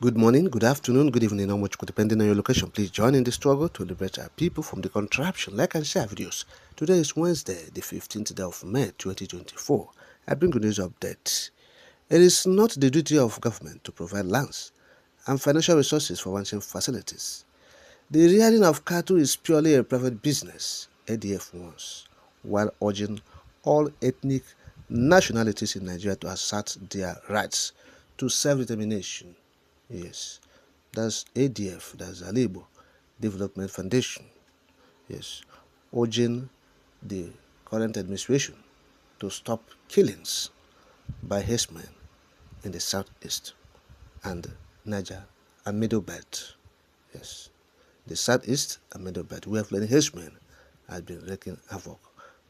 Good morning, good afternoon, good evening, how much depending on your location. Please join in the struggle to liberate our people from the contraption. Like and share videos. Today is Wednesday, the 15th day of May 2024. I bring you news update. It is not the duty of government to provide lands and financial resources for ranching facilities. The rearing of cattle is purely a private business, ADF wants, while urging all ethnic nationalities in Nigeria to assert their rights to self-determination. Yes, that's ADF, that's Alaigbo Development Foundation. Yes, urging the current administration to stop killings by herdsmen in the southeast and Niger and Middle Belt. Yes, the southeast and Middle Belt, where Fulani herdsmen have been wreaking havoc,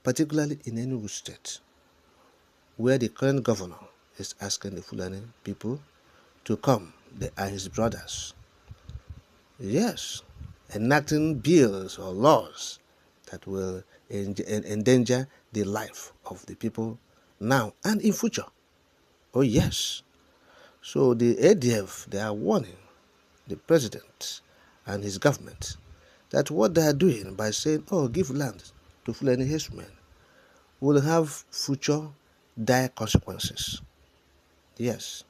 particularly in Enugu State, where the current governor is asking the Fulani people to come. They are his brothers. Yes, enacting bills or laws that will endanger the life of the people now and in future. Oh yes. So the ADF, they are warning the president and his government that what they are doing by saying, oh, give land to Fulani herdsmen will have future dire consequences. Yes.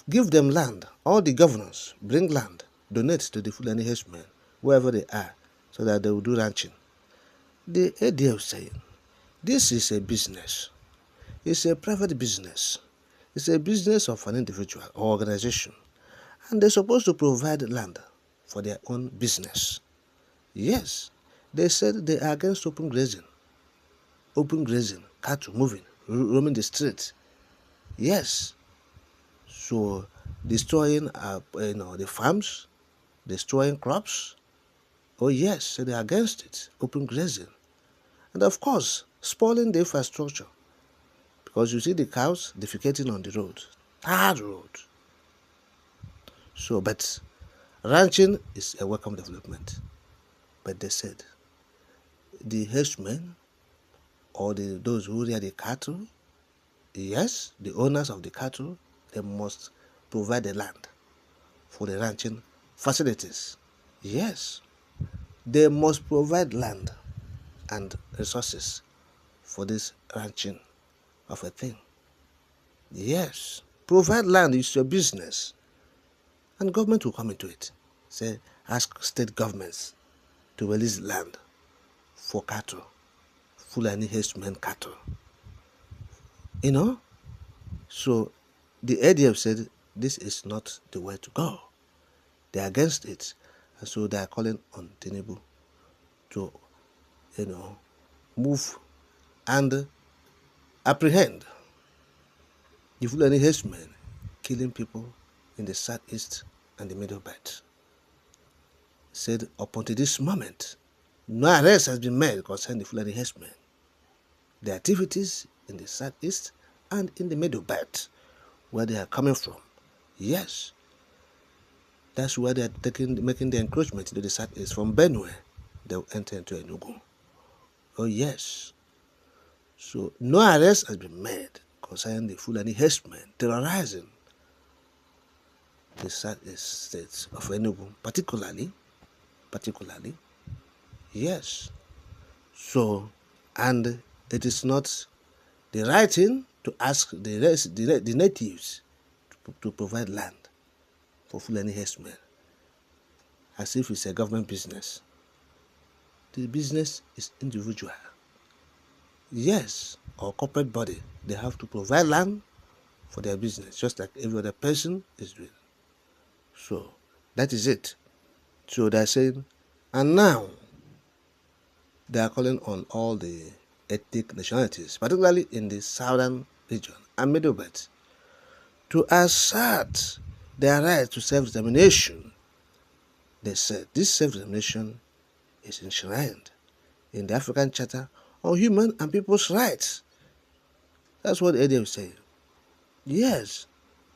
Give them land. All the governors bring land, donate to the Fulani herdsmen, wherever they are, so that they will do ranching. The ADF saying, this is a business. It's a private business. It's a business of an individual or organization. And they're supposed to provide land for their own business. Yes, they said they are against open grazing. Open grazing, cattle moving, roaming the streets. Yes, so destroying the farms, destroying crops. Oh yes, so they're against it, open grazing. And of course, spoiling the infrastructure. Because you see the cows defecating on the road, hard road. So, but ranching is a welcome development. But they said the herdsmen or those who rear the cattle, yes, the owners of the cattle, they must provide the land for the ranching facilities. Yes, they must provide land and resources for this ranching of a thing. Yes, provide land is your business, and government will come into it. Say, ask state governments to release land for cattle, Fulani herdsmen cattle. You know, so the ADF said this is not the way to go. They are against it, and so they are calling on Tinubu to, move and apprehend the Fulani herdsmen killing people in the southeast and the middle belt. Said up until this moment, no arrest has been made concerning the Fulani herdsmen. The activities in the southeast and in the middle belt, where they are coming from. Yes, that's where they are making the encroachment into the southeast from Benue. They will enter into Enugu. Oh yes. So no arrest has been made concerning the Fulani herdsmen terrorizing the southeast states of Enugu, particularly. Yes. So, and it is not the right thing to ask the natives to provide land for Fulani herdsmen, as if it's a government business. The business is individual. Yes, or corporate body, they have to provide land for their business, just like every other person is doing. So, that is it. So they're saying, and now they are calling on all the ethnic nationalities, particularly in the southern region and middle belt, to assert their right to self-determination. They said this self-determination is enshrined in the African Charter on Human and People's Rights. That's what ADM is saying. Yes,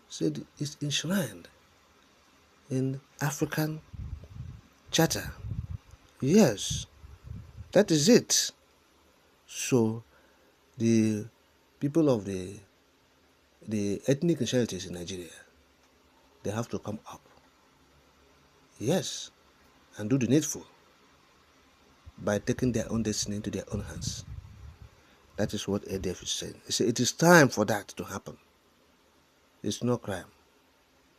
said it's enshrined in African Charter. Yes, that is it. So the people of the ethnic nationalities in Nigeria, they have to come up. Yes, and do the needful by taking their own destiny into their own hands. That is what ADF is saying. They say it is time for that to happen. It's no crime.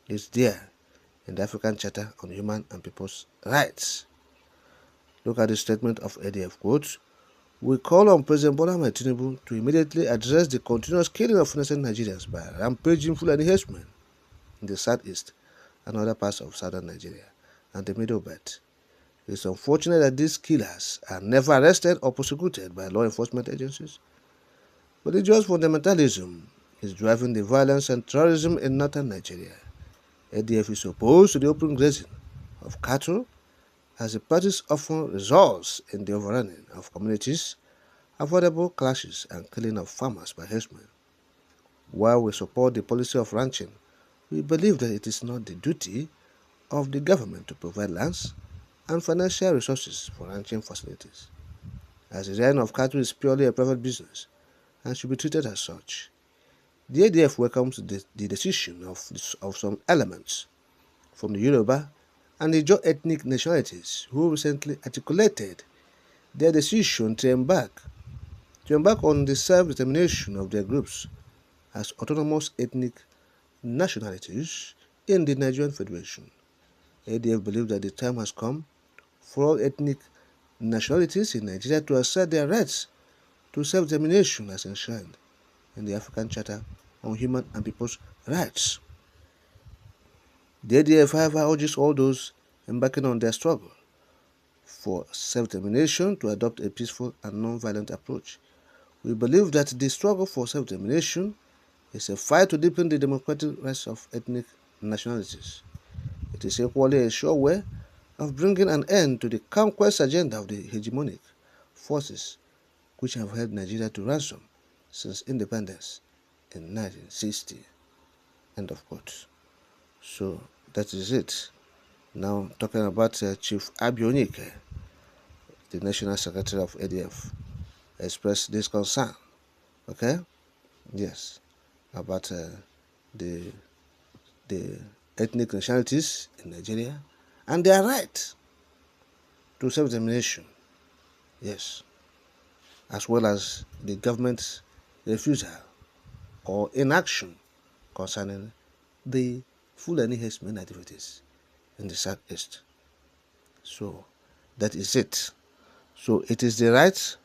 It's there in the African Charter on Human and People's Rights. Look at the statement of ADF, quote, "We call on President Bola Ahmed Tinubu to immediately address the continuous killing of innocent Nigerians by rampaging Fulani herdsmen in the southeast and other parts of southern Nigeria and the Middle Belt. It is unfortunate that these killers are never arrested or prosecuted by law enforcement agencies. Religious fundamentalism is driving the violence and terrorism in northern Nigeria. ADF is opposed to the open grazing of cattle as the practice often results in the overrunning of communities, avoidable clashes, and killing of farmers by herdsmen. While we support the policy of ranching, we believe that it is not the duty of the government to provide lands and financial resources for ranching facilities, as the rearing of cattle is purely a private business and should be treated as such. The ADF welcomes the decision of some elements from the Yoruba and the Ijaw ethnic nationalities who recently articulated their decision to embark on the self-determination of their groups as autonomous ethnic nationalities in the Nigerian Federation. ADF believes that the time has come for all ethnic nationalities in Nigeria to assert their rights to self-determination as enshrined in the African Charter on Human and People's Rights. The ADF, however, urges all those embarking on their struggle for self-determination to adopt a peaceful and non-violent approach. We believe that the struggle for self-determination is a fight to deepen the democratic rights of ethnic nationalities. It is equally a sure way of bringing an end to the conquest agenda of the hegemonic forces which have held Nigeria to ransom since independence in 1960. End of quote. So that is it. Now talking about Chief Abionike, the National Secretary of ADF, expressed this concern. Okay? Yes. About the ethnic nationalities in Nigeria and their right to self-determination. Yes. As well as the government's refusal or inaction concerning the Fulani herdsmen activities in the southeast. So that is it. So it is the right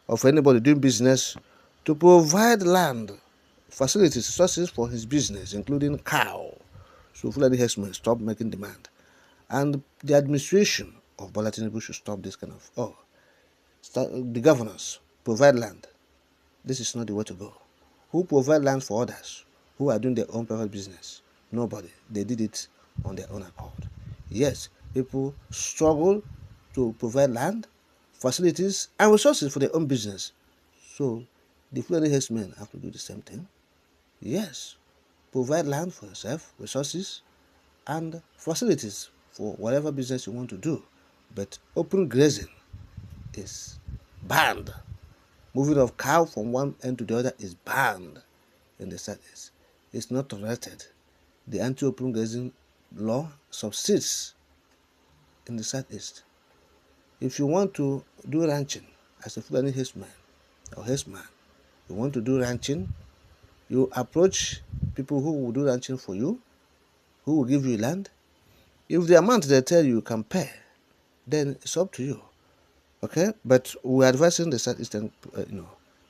of anybody doing business to provide land, facilities, resources for his business, including cow. So Fulani herdsmen stop making demand. And the administration of Bola Tinubu should stop this kind of, the governors provide land. This is not the way to go. Who provide land for others who are doing their own private business? Nobody. They did it on their own accord. Yes, people struggle to provide land, facilities, and resources for their own business. So the Fulani herdsmen have to do the same thing. Yes, provide land for yourself, resources, and facilities for whatever business you want to do. But open grazing is banned. Moving of cow from one end to the other is banned in the southeast. It's not tolerated. The anti-open grazing law subsists in the southeast. If you want to do ranching as a Fulani herdsman or herdsman, you want to do ranching, you approach people who will do ranching for you, who will give you land. If the amount they tell you can pay, then it's up to you. Okay? But we're advising the southeastern,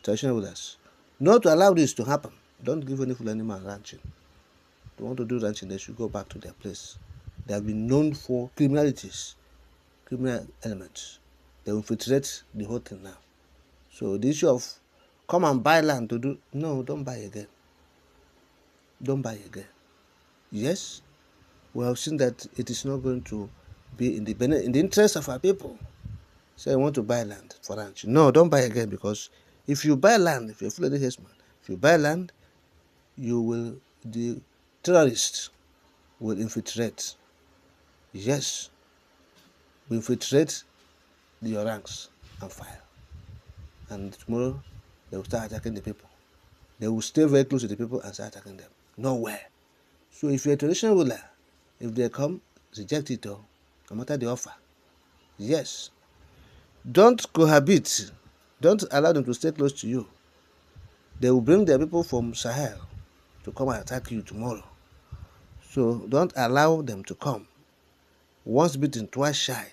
traditional rulers not to allow this to happen. Don't give any Fulani man ranching. They want to do ranching, they should go back to their place. They have been known for criminalities, criminal elements. They infiltrate the whole thing now. So the issue of come and buy land to do, no, don't buy again. Don't buy again. Yes, we have seen that it is not going to be in the interest of our people. So I want to buy land for ranch. No, don't buy again, because if you buy land, if you're Fulani herdsman, if you buy land, the terrorists will infiltrate. Yes, will infiltrate your ranks and fire. And tomorrow, they will start attacking the people. They will stay very close to the people and start attacking them. Nowhere. So if you're a traditional ruler, If they come, reject it all, no matter the offer. Yes. Don't cohabit. Don't allow them to stay close to you. They will bring their people from Sahel to come and attack you tomorrow. So don't allow them to come. Once bitten, twice shy.